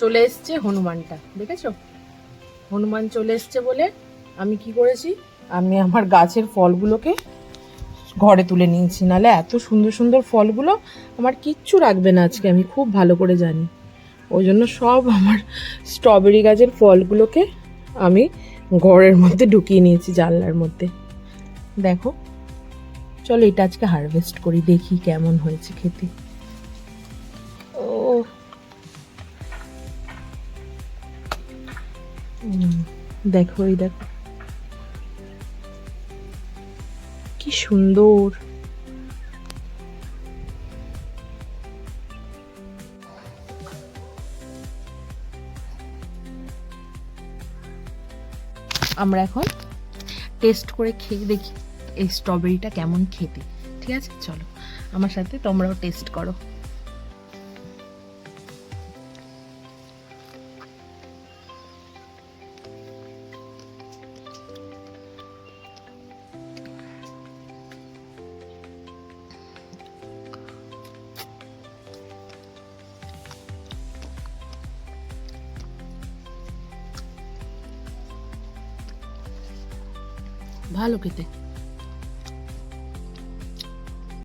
চলে এসছে হনুমানটা, দেখেছো? হনুমান চলে এসছে বলে আমি কি করেছি, আমি আমার গাছের ফলগুলোকে ঘরে তুলে নিয়েছি, নাহলে এত সুন্দর সুন্দর ফলগুলো আমার কিচ্ছু রাখবে না আজকে, আমি খুব ভালো করে জানি। ওই জন্য সব আমার স্ট্রবেরি গাছের ফলগুলোকে আমি ঘরের মধ্যে ঢুকিয়ে নিয়েছি, জানলার মধ্যে। দেখো, চলো এটা আজকে হারভেস্ট করি, দেখি কেমন হয়েছে খেতে। ও দেখো, এই দেখো কি সুন্দর। আমরা এখন টেস্ট করে খেয়ে দেখি এই স্ট্রবেরিটা কেমন খেতে। ঠিক আছে, চলো আমার সাথে তোমরাও টেস্ট করো। ভালো খেতে।